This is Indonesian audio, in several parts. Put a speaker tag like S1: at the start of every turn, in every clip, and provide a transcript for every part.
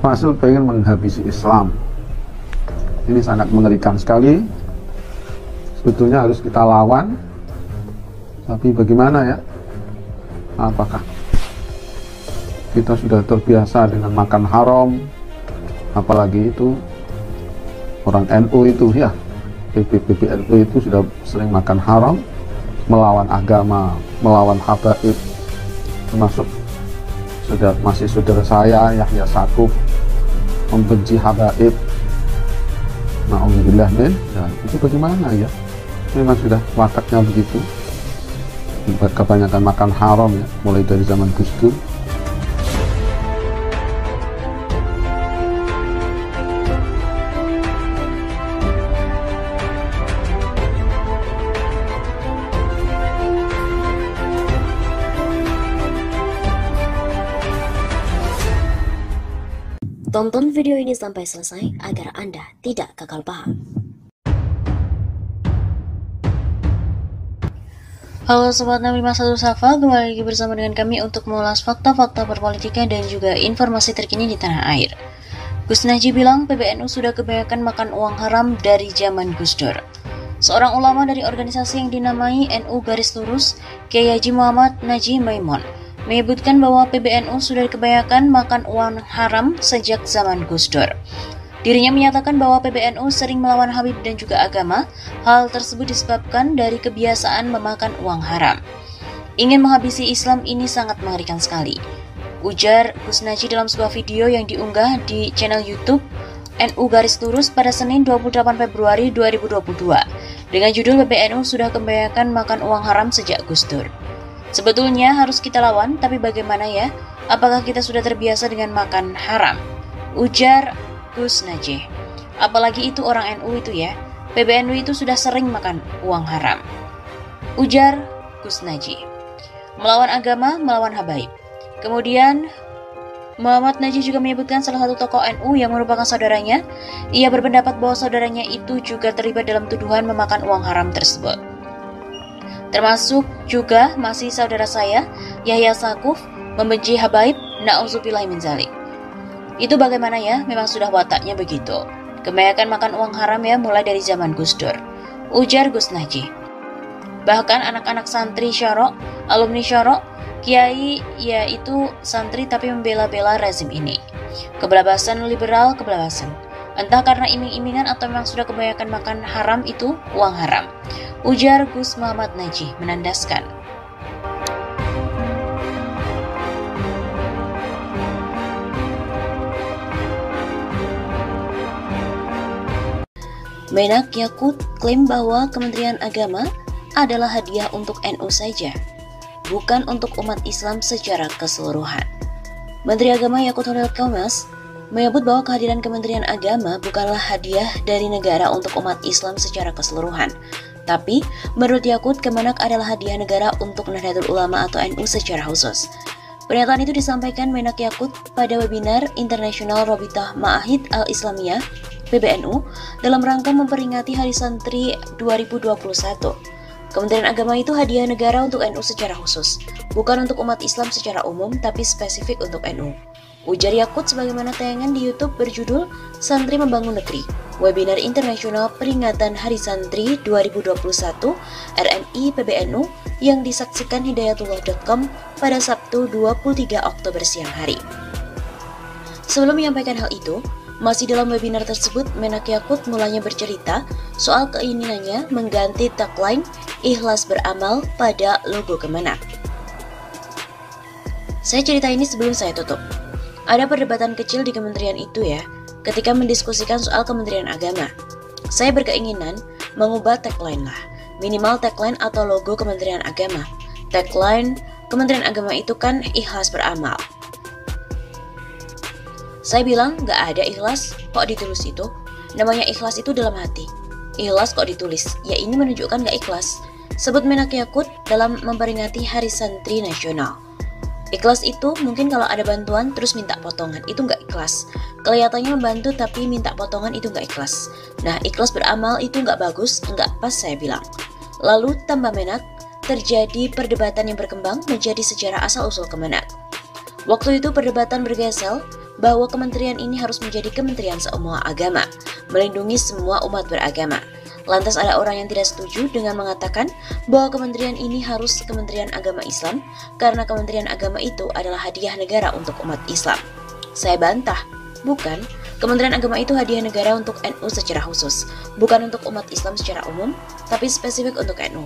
S1: Masuk pengen menghabisi Islam. Ini sangat mengerikan sekali. Sebetulnya harus kita lawan, tapi bagaimana ya? Apakah kita sudah terbiasa dengan makan haram, apalagi itu orang NU itu ya, PBNU itu sudah sering makan haram, melawan agama, melawan habaib, termasuk masih saudara saya Yahya Sakuf membenci habaib. Na'udzubillah min. Ya, itu bagaimana ya? Memang sudah wataknya begitu. Kebanyakan makan haram ya, mulai dari zaman Gus Dur.
S2: Tonton video ini sampai selesai agar Anda tidak gagal paham.
S3: Halo Sobat 651 Safa, kembali lagi bersama dengan kami untuk mengulas fakta-fakta berpolitika dan juga informasi terkini di tanah air. Gus Najih bilang PBNU sudah kebanyakan makan uang haram dari zaman Gus Dur. Seorang ulama dari organisasi yang dinamai NU Garis Lurus, Kiai Haji Muhammad Najih Maimun, menyebutkan bahwa PBNU sudah kebanyakan makan uang haram sejak zaman Gus Dur. Dirinya menyatakan bahwa PBNU sering melawan Habib dan juga agama. Hal tersebut disebabkan dari kebiasaan memakan uang haram. Ingin menghabisi Islam ini sangat mengerikan sekali, ujar Gus Najih dalam sebuah video yang diunggah di channel YouTube NU Garis Lurus pada Senin 28 Februari 2022 dengan judul PBNU sudah kebanyakan makan uang haram sejak Gus Dur. Sebetulnya harus kita lawan, tapi bagaimana ya? Apakah kita sudah terbiasa dengan makan haram? Ujar Gus Najih. Apalagi itu orang NU itu ya. PBNU itu sudah sering makan uang haram. Ujar Gus Najih. Melawan agama, melawan habaib. Kemudian Muhammad Najih juga menyebutkan salah satu tokoh NU yang merupakan saudaranya. Ia berpendapat bahwa saudaranya itu juga terlibat dalam tuduhan memakan uang haram tersebut. Termasuk juga masih saudara saya, Yahya Sakuf, membenci habaib, na'udzubillah min dzalik. Itu bagaimana ya? Memang sudah wataknya begitu. Kebanyakan makan uang haram ya, mulai dari zaman Gus Dur, ujar Gus Najih. Bahkan anak-anak santri Syarok, alumni Syarok, kiai yaitu santri tapi membela-bela rezim ini. Kebelabasan liberal, kebelabasan. Entah karena iming-imingan atau memang sudah kebanyakan makan haram itu uang haram, ujar Gus Muhammad Najih menandaskan. Menak Yakut klaim bahwa Kementerian Agama adalah hadiah untuk NU saja, bukan untuk umat Islam secara keseluruhan. Menteri Agama Yakut Holil Komas menyebut bahwa kehadiran Kementerian Agama bukanlah hadiah dari negara untuk umat Islam secara keseluruhan. Tapi, menurut Yakut, Kemenak adalah hadiah negara untuk Nahdlatul Ulama atau NU secara khusus. Pernyataan itu disampaikan Menak Yakut pada webinar Internasional Robitah Ma'ahid Al-Islamiyah (PBNU) dalam rangka memperingati Hari Santri 2021. Kementerian Agama itu hadiah negara untuk NU secara khusus, bukan untuk umat Islam secara umum, tapi spesifik untuk NU. Ujar Yakut sebagaimana tayangan di YouTube berjudul Santri Membangun Negeri, webinar internasional peringatan Hari Santri 2021 RMI PBNU yang disaksikan hidayatullah.com pada Sabtu 23 Oktober siang hari. Sebelum menyampaikan hal itu, masih dalam webinar tersebut, Menak Yakut mulanya bercerita soal keinginannya mengganti tagline "Ikhlas beramal" pada logo Kemenak. Saya cerita ini sebelum saya tutup. Ada perdebatan kecil di kementerian itu ya, ketika mendiskusikan soal Kementerian Agama. Saya berkeinginan mengubah tagline lah, minimal tagline atau logo Kementerian Agama. Tagline Kementerian Agama itu kan ikhlas beramal. Saya bilang gak ada ikhlas, kok ditulis itu? Namanya ikhlas itu dalam hati. Ikhlas kok ditulis? Ya ini menunjukkan gak ikhlas. Sebut Menak Yakut dalam memperingati Hari Santri Nasional. Ikhlas itu mungkin kalau ada bantuan terus minta potongan, itu nggak ikhlas. Kelihatannya membantu tapi minta potongan, itu nggak ikhlas. Nah, ikhlas beramal itu nggak bagus, nggak pas saya bilang. Lalu tambah Menak, terjadi perdebatan yang berkembang menjadi sejarah asal-usul Kemenak. Waktu itu perdebatan bergeser bahwa kementerian ini harus menjadi kementerian semua agama, melindungi semua umat beragama. Lantas ada orang yang tidak setuju dengan mengatakan bahwa kementerian ini harus Kementerian Agama Islam karena Kementerian Agama itu adalah hadiah negara untuk umat Islam. Saya bantah, bukan. Kementerian Agama itu hadiah negara untuk NU secara khusus, bukan untuk umat Islam secara umum, tapi spesifik untuk NU.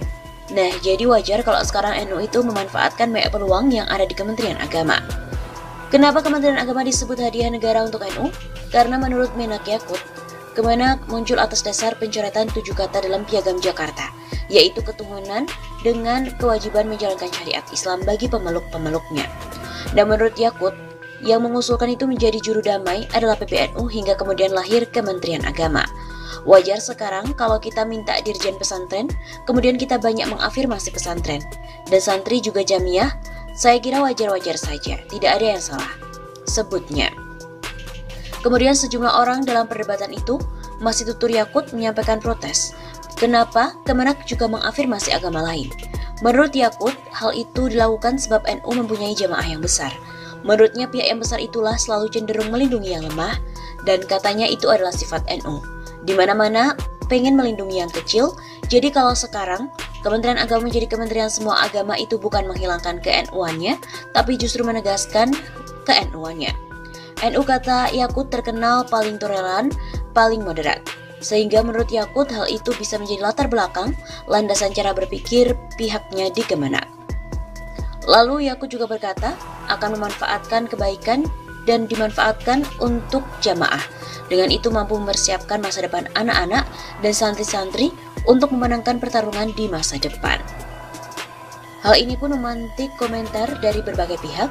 S3: Nah, jadi wajar kalau sekarang NU itu memanfaatkan banyak peluang yang ada di Kementerian Agama. Kenapa Kementerian Agama disebut hadiah negara untuk NU? Karena menurut Menak Yakut, Kemenak muncul atas dasar pencoretan 7 kata dalam Piagam Jakarta, yaitu ketuhanan dengan kewajiban menjalankan syariat Islam bagi pemeluk-pemeluknya. Dan menurut Yakut, yang mengusulkan itu menjadi juru damai adalah PBNU hingga kemudian lahir Kementerian Agama. Wajar sekarang kalau kita minta dirjen pesantren, kemudian kita banyak mengafirmasi pesantren. Dan santri juga jamiah, saya kira wajar-wajar saja, tidak ada yang salah. Sebutnya. Kemudian sejumlah orang dalam perdebatan itu masih tutur Yakut menyampaikan protes. Kenapa Kemenak juga mengafirmasi agama lain? Menurut Yakut, hal itu dilakukan sebab NU mempunyai jamaah yang besar. Menurutnya pihak yang besar itulah selalu cenderung melindungi yang lemah, dan katanya itu adalah sifat NU. Di mana-mana pengen melindungi yang kecil, jadi kalau sekarang Kementerian Agama menjadi kementerian semua agama itu bukan menghilangkan ke-NU-annya, tapi justru menegaskan ke-NU-annya. NU kata Yakut terkenal paling toleran, paling moderat. Sehingga menurut Yakut hal itu bisa menjadi latar belakang landasan cara berpikir pihaknya di Kemenak. Lalu Yakut juga berkata akan memanfaatkan kebaikan dan dimanfaatkan untuk jamaah. Dengan itu mampu mempersiapkan masa depan anak-anak dan santri-santri untuk memenangkan pertarungan di masa depan. Hal ini pun memantik komentar dari berbagai pihak.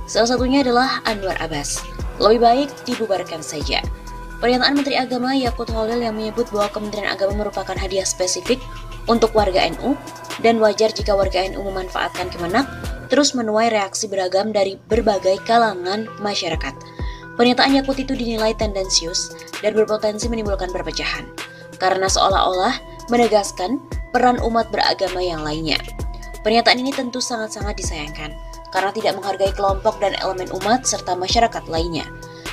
S3: Salah satunya adalah Anwar Abbas. Lebih baik dibubarkan saja. Pernyataan Menteri Agama Yakut Holil yang menyebut bahwa Kementerian Agama merupakan hadiah spesifik untuk warga NU dan wajar jika warga NU memanfaatkan Kemenak terus menuai reaksi beragam dari berbagai kalangan masyarakat. Pernyataan Yakut itu dinilai tendensius dan berpotensi menimbulkan perpecahan karena seolah-olah menegaskan peran umat beragama yang lainnya. Pernyataan ini tentu sangat-sangat disayangkan karena tidak menghargai kelompok dan elemen umat serta masyarakat lainnya.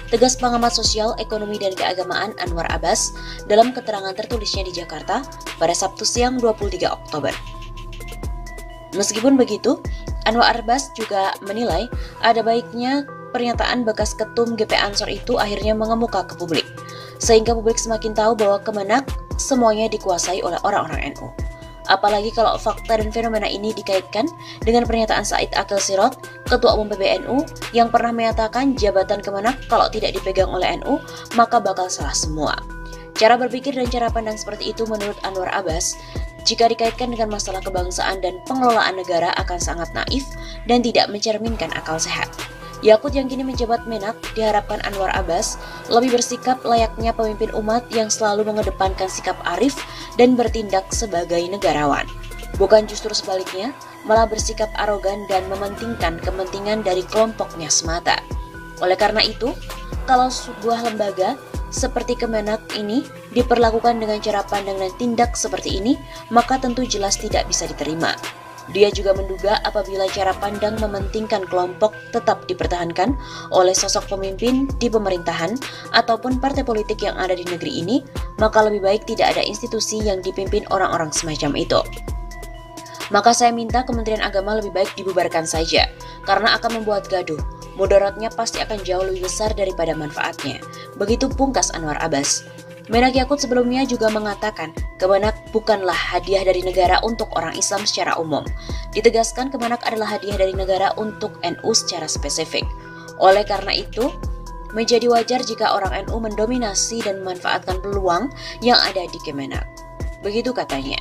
S3: Tegas pengamat sosial, ekonomi, dan keagamaan Anwar Abbas dalam keterangan tertulisnya di Jakarta pada Sabtu siang 23 Oktober. Meskipun begitu, Anwar Abbas juga menilai ada baiknya pernyataan bekas ketum GP Ansor itu akhirnya mengemuka ke publik, sehingga publik semakin tahu bahwa Kemenak semuanya dikuasai oleh orang-orang NU. Apalagi kalau fakta dan fenomena ini dikaitkan dengan pernyataan Said Akil Sirot, Ketua Umum PBNU, yang pernah menyatakan jabatan Kemenak kalau tidak dipegang oleh NU, maka bakal salah semua. Cara berpikir dan cara pandang seperti itu menurut Anwar Abbas, jika dikaitkan dengan masalah kebangsaan dan pengelolaan negara akan sangat naif dan tidak mencerminkan akal sehat. Yakut yang kini menjabat Menak diharapkan Anwar Abbas lebih bersikap layaknya pemimpin umat yang selalu mengedepankan sikap arif dan bertindak sebagai negarawan. Bukan justru sebaliknya, malah bersikap arogan dan mementingkan kepentingan dari kelompoknya semata. Oleh karena itu, kalau sebuah lembaga seperti Kemenak ini diperlakukan dengan cara pandang dan tindak seperti ini, maka tentu jelas tidak bisa diterima. Dia juga menduga apabila cara pandang mementingkan kelompok tetap dipertahankan oleh sosok pemimpin di pemerintahan ataupun partai politik yang ada di negeri ini, maka lebih baik tidak ada institusi yang dipimpin orang-orang semacam itu. Maka saya minta Kementerian Agama lebih baik dibubarkan saja, karena akan membuat gaduh. Mudaratnya pasti akan jauh lebih besar daripada manfaatnya. Begitu pungkas Anwar Abbas. Menak Yakut sebelumnya juga mengatakan Kemenak bukanlah hadiah dari negara untuk orang Islam secara umum. Ditegaskan Kemenak adalah hadiah dari negara untuk NU secara spesifik. Oleh karena itu, menjadi wajar jika orang NU mendominasi dan memanfaatkan peluang yang ada di Kemenak. Begitu katanya.